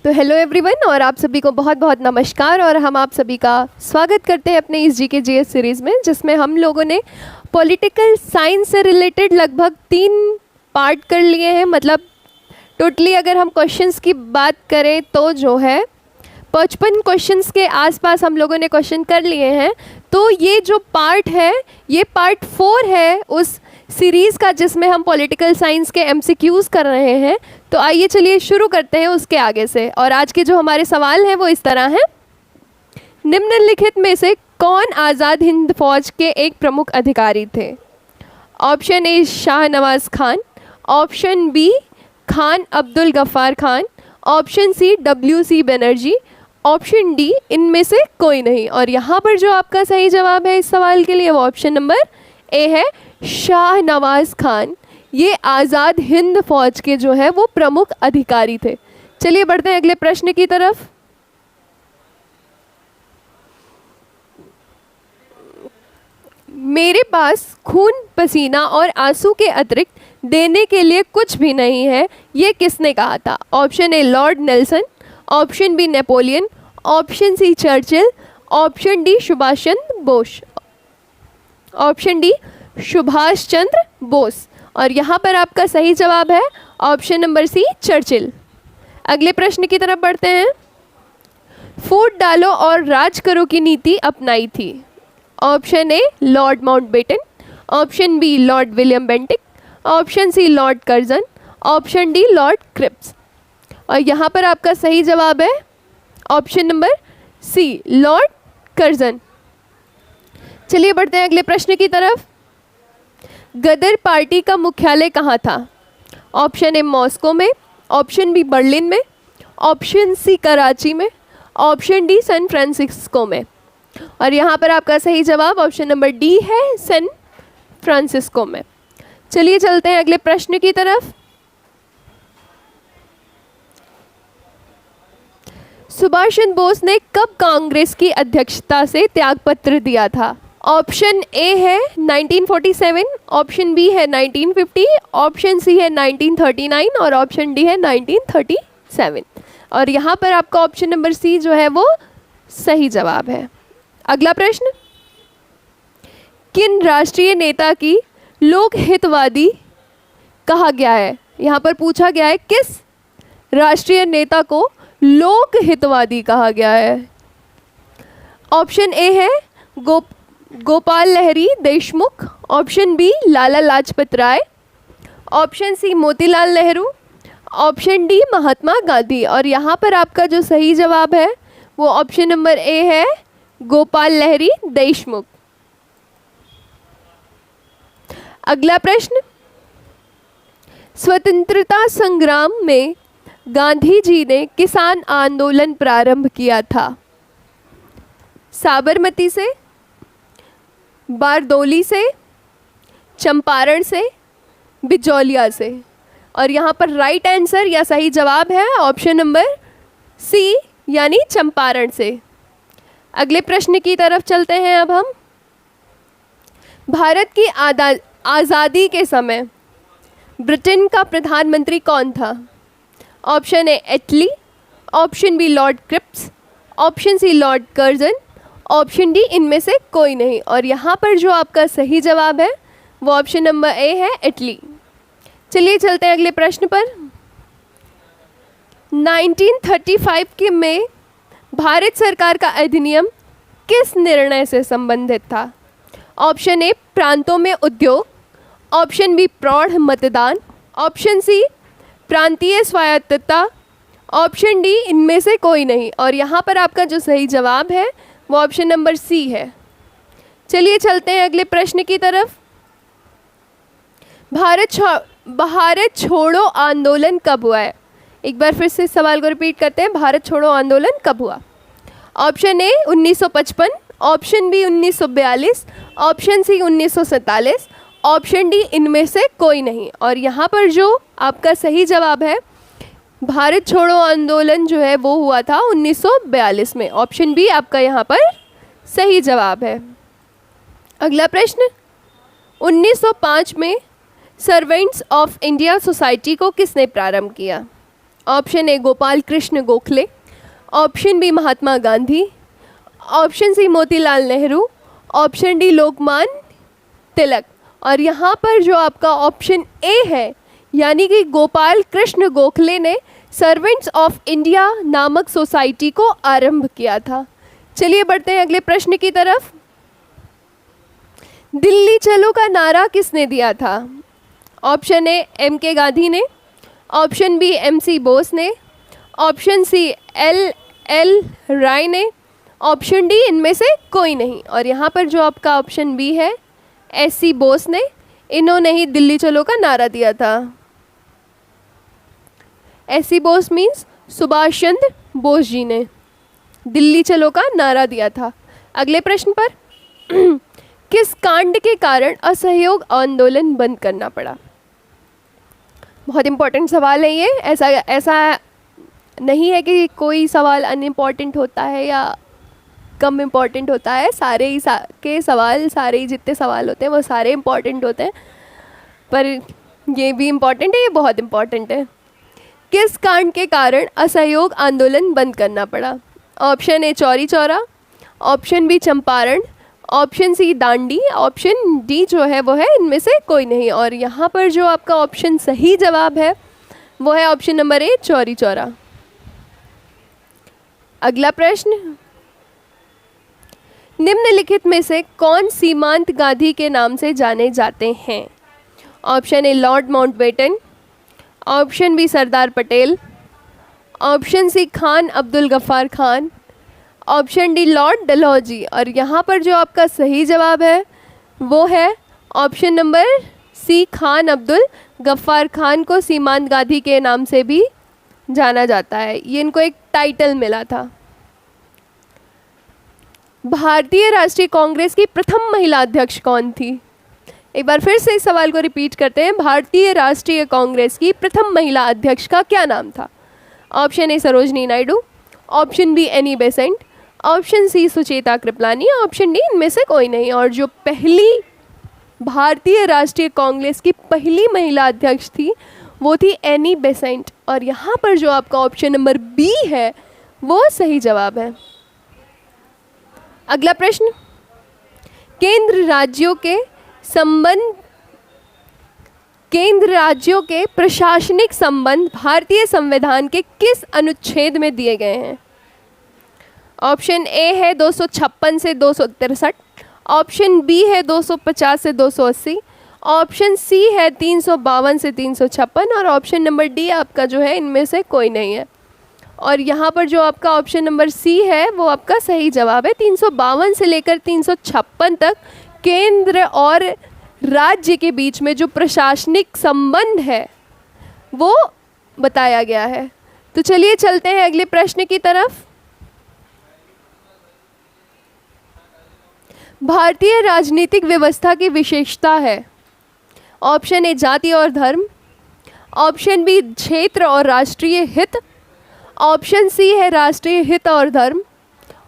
तो hello everyone, और आप सभी को बहुत बहुत नमस्कार। और हम आप सभी का स्वागत करते हैं अपने इस जीके जीएस सीरीज़ में, जिसमें हम लोगों ने पॉलिटिकल साइंस से रिलेटेड लगभग 3 पार्ट कर लिए हैं। मतलब टोटली अगर हम क्वेश्चंस की बात करें तो जो है 55 क्वेश्चंस के आसपास हम लोगों ने क्वेश्चन कर लिए हैं। तो ये जो पार्ट है ये पार्ट 4 है उस सीरीज़ का जिसमें हम पॉलिटिकल साइंस के एमसीक्यूज़ कर रहे हैं। तो आइए चलिए शुरू करते हैं उसके आगे से। और आज के जो हमारे सवाल हैं वो इस तरह हैं। निम्नलिखित में से कौन आज़ाद हिंद फौज के एक प्रमुख अधिकारी थे? Option A Shahnawaz Khan, option B Khan Abdul Ghaffar Khan, option C WC Banerjee, option D इनमें से कोई नहीं। और यहाँ पर जो आपका सही जवाब है इस सवाल के लिए वो ऑप्शन नंबर ए है, शाहनवाज खान। ये आज़ाद हिंद फौज के जो है वो प्रमुख अधिकारी थे। चलिए बढ़ते हैं अगले प्रश्न की तरफ। मेरे पास खून पसीना और आंसू के अतिरिक्त देने के लिए कुछ भी नहीं है, ये किसने कहा था? Option A Lord Nelson, option B Napoleon, option C Churchill, option D Subhash Chandra Bose. Option D Subhash Chandra Bose. और यहाँ पर आपका सही जवाब है ऑप्शन नंबर सी चर्चिल। अगले प्रश्न की तरफ बढ़ते हैं। फूट डालो और राज करो की नीति अपनाई थी? Option A Lord Mountbatten, option B Lord William Bentinck, option C Lord Curzon, option D Lord Cripps. और यहाँ पर आपका सही जवाब है option number C Lord Curzon. चलिए बढ़ते हैं अगले प्रश्न की तरफ। गदर पार्टी का मुख्यालय कहाँ था? ऑप्शन ए मॉस्को में, ऑप्शन बी बर्लिन में, ऑप्शन सी कराची में, ऑप्शन डी सैन फ्रांसिस्को में। और यहाँ पर आपका सही जवाब ऑप्शन नंबर डी है, सैन फ्रांसिस्को में। चलिए चलते हैं अगले प्रश्न की तरफ। सुभाष चंद्र बोस ने कब कांग्रेस की अध्यक्षता से त्यागपत्र दिया था? ऑप्शन ए है 1947, ऑप्शन बी है 1950, ऑप्शन सी है 1939 और ऑप्शन डी है 1937। और यहाँ पर आपका ऑप्शन नंबर सी जो है वो सही जवाब है। अगला प्रश्न। किन राष्ट्रीय नेता की लोकहितवादी कहा गया है? यहाँ पर पूछा गया है किस राष्ट्रीय नेता को लोकहितवादी कहा गया है। ऑप्शन ए है Gopal Lahiri Deshmukh, option B Lala Lajpat Rai, option C Motilal Nehru, option D Mahatma Gandhi. और यहाँ पर आपका जो सही जवाब है वो ऑप्शन नंबर ए है, गोपाल लहरी देशमुख। अगला प्रश्न। स्वतंत्रता संग्राम में गांधी जी ने किसान आंदोलन प्रारंभ किया था? साबरमती से, बारदोली से, चंपारण से, बिजौलिया से। और यहाँ पर राइट आंसर या सही जवाब है ऑप्शन नंबर सी यानी चंपारण से। अगले प्रश्न की तरफ चलते हैं अब हम। भारत की आज़ादी के समय ब्रिटेन का प्रधानमंत्री कौन था? Option A Attlee, option B Lord Cripps, option C Lord Curzon, option D इनमें से कोई नहीं। और यहाँ पर जो आपका सही जवाब है वो ऑप्शन नंबर ए है, एटली। चलिए चलते हैं अगले प्रश्न पर। 1935 के में भारत सरकार का अधिनियम किस निर्णय से संबंधित था? ऑप्शन ए प्रांतों में उद्योग, ऑप्शन बी प्रौढ़ मतदान, ऑप्शन सी प्रांतीय स्वायत्तता, ऑप्शन डी इनमें से कोई नहीं। और यहाँ पर आपका जो सही जवाब है वो ऑप्शन नंबर सी है। चलिए चलते हैं अगले प्रश्न की तरफ। भारत छोड़ो आंदोलन कब हुआ है? एक बार फिर से सवाल को रिपीट करते हैं। भारत छोड़ो आंदोलन कब हुआ? Option A 1955, option B 1942, option C 1947, option D इनमें से कोई नहीं। और यहाँ पर जो आपका सही जवाब है भारत छोड़ो आंदोलन जो है वो हुआ था 1942 में। ऑप्शन बी आपका यहाँ पर सही जवाब है। अगला प्रश्न। 1905 में सर्वेंट्स ऑफ इंडिया सोसाइटी को किसने प्रारंभ किया? Option A Gopal Krishna Gokhale, option B Mahatma Gandhi, option C Motilal Nehru, option D Lokmanya Tilak. और यहाँ पर जो आपका ऑप्शन ए है यानी कि गोपाल कृष्ण गोखले ने सर्वेंट्स ऑफ इंडिया नामक सोसाइटी को आरंभ किया था। चलिए बढ़ते हैं अगले प्रश्न की तरफ। दिल्ली चलो का नारा किसने दिया था? Option A M K Gandhi ने, option B M C Bose ने, option C L L Rai ने, ऑप्शन डी इनमें से कोई नहीं। और यहाँ पर जो आपका ऑप्शन बी है एस सी बोस ने, इन्होंने ही दिल्ली चलो का नारा दिया था। S C Bose means Subhash Chandra Bose ji ने दिल्ली चलो का नारा दिया था। अगले प्रश्न पर किस कांड के कारण असहयोग आंदोलन बंद करना पड़ा? बहुत इंपॉर्टेंट सवाल है ये। ऐसा नहीं है कि कोई सवाल अनइम्पॉर्टेंट होता है या कम इम्पॉर्टेंट होता है। सारे ही के सवाल, सारे ही जितने सवाल होते हैं वो सारे इम्पॉर्टेंट होते हैं, पर ये भी इम्पॉर्टेंट है, ये बहुत इम्पॉर्टेंट है। किस कांड के कारण असहयोग आंदोलन बंद करना पड़ा? Option A Chauri Chaura, option B Champaran, option C Dandi, option D जो है वो है इनमें से कोई नहीं। और यहाँ पर जो आपका ऑप्शन सही जवाब है वो है option number A Chauri Chaura. अगला प्रश्न, निम्नलिखित में से कौन सीमांत गांधी के नाम से जाने जाते हैं? Option A Lord Mountbatten, option B Sardar Patel, option C Khan Abdul Ghaffar Khan, option D Lord Dalhousie. और यहाँ पर जो आपका सही जवाब है वो है option number C Khan Abdul Ghaffar Khan को सीमांत गांधी के नाम से भी जाना जाता है। ये इनको एक टाइटल मिला था। भारतीय राष्ट्रीय कांग्रेस की प्रथम महिला अध्यक्ष कौन थी? एक बार फिर से इस सवाल को रिपीट करते हैं। भारतीय राष्ट्रीय कांग्रेस की प्रथम महिला अध्यक्ष का क्या नाम था? Option A Sarojini Naidu, option B Annie Besant, option C Sucheta Kripalani, option D इनमें से कोई नहीं। और जो पहली भारतीय राष्ट्रीय कांग्रेस की पहली महिला अध्यक्ष थी वो थी एनी बेसेंट। और यहाँ पर जो आपका ऑप्शन नंबर बी है वो सही जवाब है। अगला प्रश्न, केंद्र राज्यों के प्रशासनिक संबंध भारतीय संविधान के किस अनुच्छेद में दिए गए हैं? ऑप्शन ए है 256 से 263, ऑप्शन बी है 250 से 280, ऑप्शन सी है 352 से 356 और ऑप्शन नंबर डी आपका जो है इनमें से कोई नहीं है। और यहाँ पर जो आपका ऑप्शन नंबर सी है वो आपका सही जवाब है। 352 से लेकर 356 तक केंद्र और राज्य के बीच में जो प्रशासनिक संबंध है वो बताया गया है। तो चलिए चलते हैं अगले प्रश्न की तरफ। भारतीय राजनीतिक व्यवस्था की विशेषता है। ऑप्शन ए जाति और धर्म, ऑप्शन बी क्षेत्र और राष्ट्रीय हित, ऑप्शन सी है राष्ट्रीय हित और धर्म,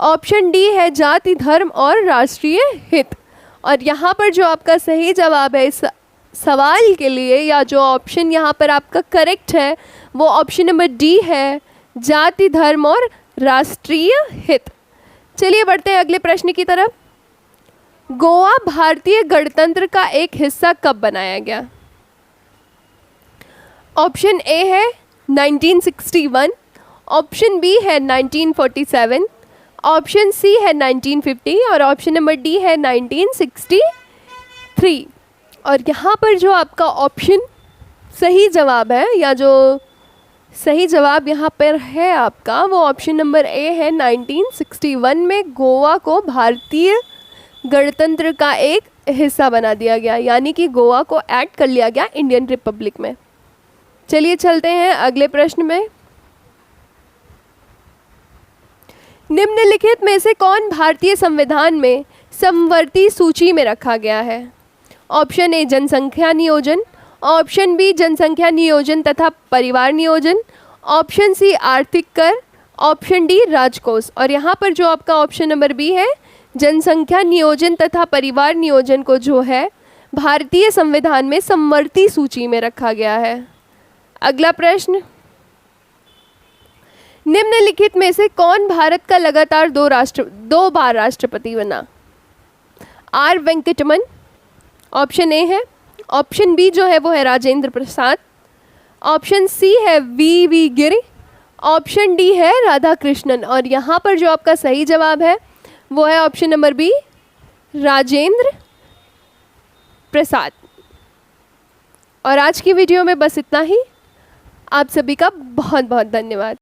ऑप्शन डी है जाति धर्म और राष्ट्रीय हित। और यहाँ पर जो आपका सही जवाब है इस सवाल के लिए, या जो ऑप्शन यहाँ पर आपका करेक्ट है वो ऑप्शन नंबर डी है, जाति धर्म और राष्ट्रीय हित। चलिए बढ़ते हैं अगले प्रश्न की तरफ। गोवा भारतीय गणतंत्र का एक हिस्सा कब बनाया गया? ऑप्शन ए है 1961, ऑप्शन बी है 1947, ऑप्शन सी है 1950 और ऑप्शन नंबर डी है 1963। और यहाँ पर जो आपका ऑप्शन सही जवाब है, या जो सही जवाब यहाँ पर है आपका, वो ऑप्शन नंबर ए है। 1961 में गोवा को भारतीय गणतंत्र का एक हिस्सा बना दिया गया, यानी कि गोवा को ऐड कर लिया गया इंडियन रिपब्लिक में। चलिए चलते हैं अगले प्रश्न में। निम्नलिखित में से कौन भारतीय संविधान में समवर्ती सूची में रखा गया है? ऑप्शन ए जनसंख्या नियोजन, ऑप्शन बी जनसंख्या नियोजन तथा परिवार नियोजन, ऑप्शन सी आर्थिक कर, ऑप्शन डी राजकोष। और यहाँ पर जो आपका ऑप्शन नंबर बी है, जनसंख्या नियोजन तथा परिवार नियोजन को जो है भारतीय संविधान में समवर्ती सूची में रखा गया है। अगला प्रश्न, निम्नलिखित में से कौन भारत का लगातार दो बार राष्ट्रपति बना? आर वेंकटमन, ऑप्शन ए है। ऑप्शन बी जो है वो है राजेंद्र प्रसाद। ऑप्शन सी है वी गिरी। ऑप्शन डी है राधा कृष्णन। और यहाँ पर जो आपका सही जवाब है वो है option number B, Rajendra Prasad. और आज की वीडियो में बस इतना ही। आप सभी का बहुत बहुत धन्यवाद।